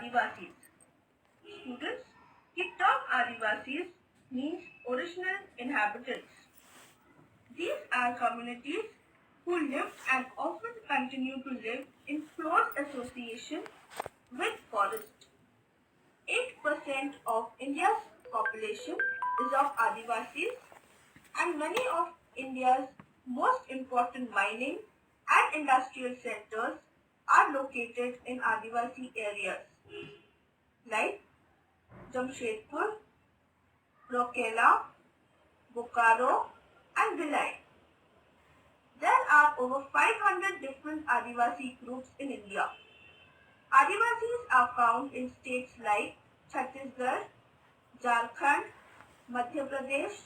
Adivasis? Students, the term Adivasis means original inhabitants. These are communities who lived and often continue to live in close association with forest. 8% of India's population is of Adivasis, and many of India's most important mining and industrial centers are located in Adivasi areas like Jamshedpur, Rourkela, Bokaro and Bhilai. There are over 500 different Adivasi groups in India. Adivasis are found in states like Chhattisgarh, Jharkhand, Madhya Pradesh,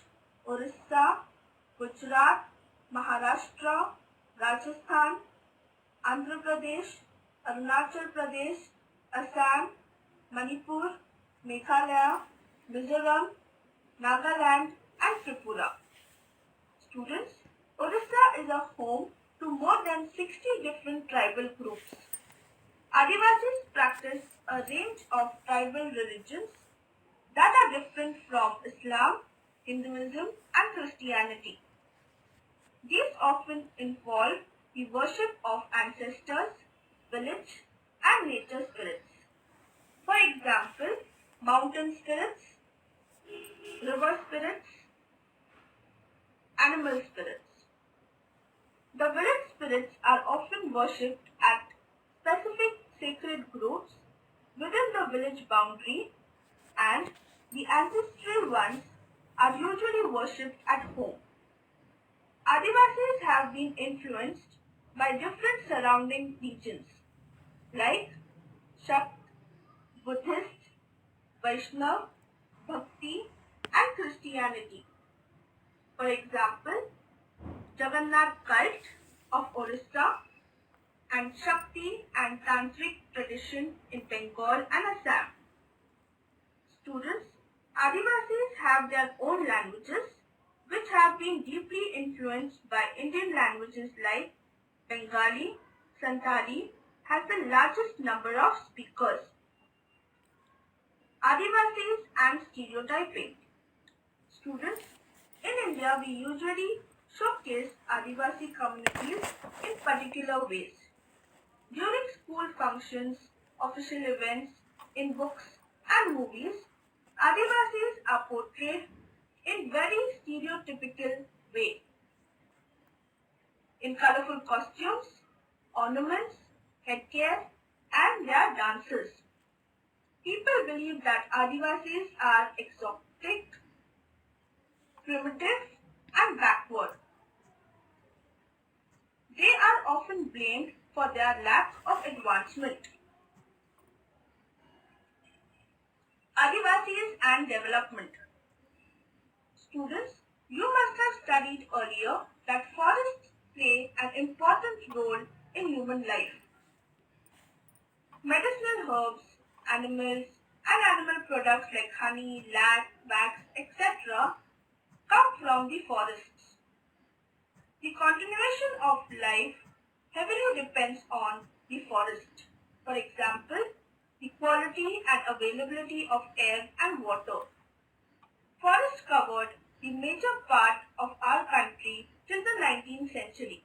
Orissa, Gujarat, Maharashtra, Rajasthan, Andhra Pradesh, Arunachal Pradesh, Assam, Manipur, Meghalaya, Mizoram, Nagaland and Tripura. Students, Orissa is a home to more than 60 different tribal groups. Adivasis practice a range of tribal religions that are different from Islam, Hinduism and Christianity. These often involve the worship of ancestors, village and nature spirits. For example, mountain spirits, river spirits, animal spirits. The village spirits are often worshipped at specific sacred groves within the village boundary, and the ancestral ones are usually worshipped at home. Adivasis have been influenced by different surrounding regions like Shakt, Buddhist, Vaishnav, Bhakti and Christianity. For example, Jagannath cult of Orissa and Shakti and Tantric tradition in Bengal and Assam. Students, Adivasis have their own languages which have been deeply influenced by Indian languages like Bengali. Santali has the largest number of speakers. Adivasis and stereotyping. Students, in India we usually showcase Adivasi communities in particular ways. During school functions, official events, in books and movies, Adivasis are portrayed in very stereotypical way. In colorful costumes, ornaments, headgear and their dances. People believe that Adivasis are exotic, primitive and backward. They are often blamed for their lack of advancement. Adivasis and development. Students, you must have studied earlier that forests play an important role in human life. Medicinal herbs, animals and animal products like honey, wax, etc. come from the forests. The continuation of life heavily depends on the forest. For example, the quality and availability of air and water. Forests covered the major part of our country till the 19th century.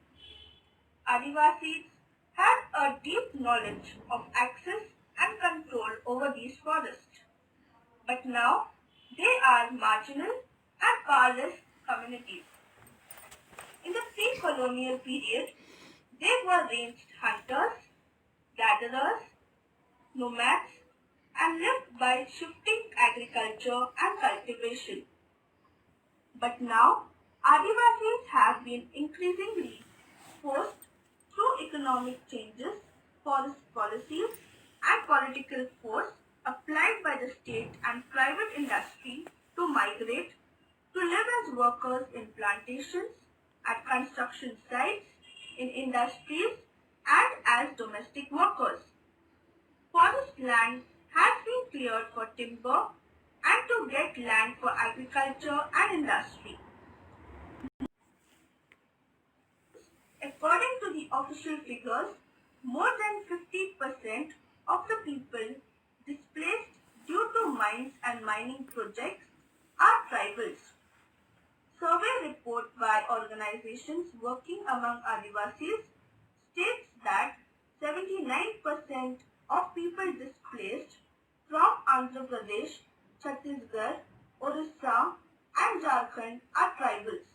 Adivasis had a deep knowledge of access and control over these forests. But now they are marginal and powerless communities. In the pre-colonial period, they were ranged hunters, gatherers, nomads and lived by shifting agriculture and cultivation. But now, Adivasis have been increasingly forced through economic changes, forest policies and political force applied by the state and private industry to migrate, to live as workers in plantations, at construction sites, in industries and as domestic workers. Forest land has been cleared for timber and to get land for agriculture and industry. According to the official figures, more than 50% of the people mining projects are tribals. Survey report by organizations working among Adivasis states that 79% of people displaced from Andhra Pradesh, Chhattisgarh, Orissa and Jharkhand are tribals.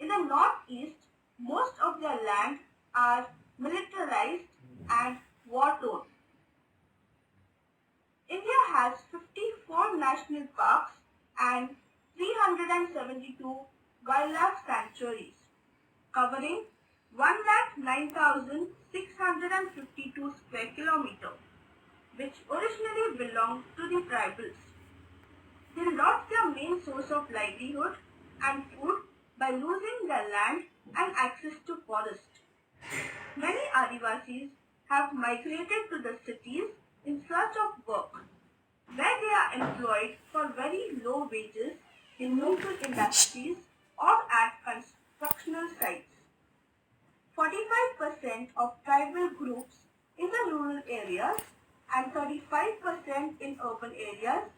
In the northeast, most of their land are militarized and war-torn. India has 54 national parks and 372 wildlife sanctuaries, covering 109,652 square kilometers, which originally belonged to the tribals. They lost their main source of livelihood and food by losing their land and access to forest. Many Adivasis have migrated to the cities in search of work, where they are employed for very low wages in local industries or at constructional sites. 45% of tribal groups in the rural areas and 35% in urban areas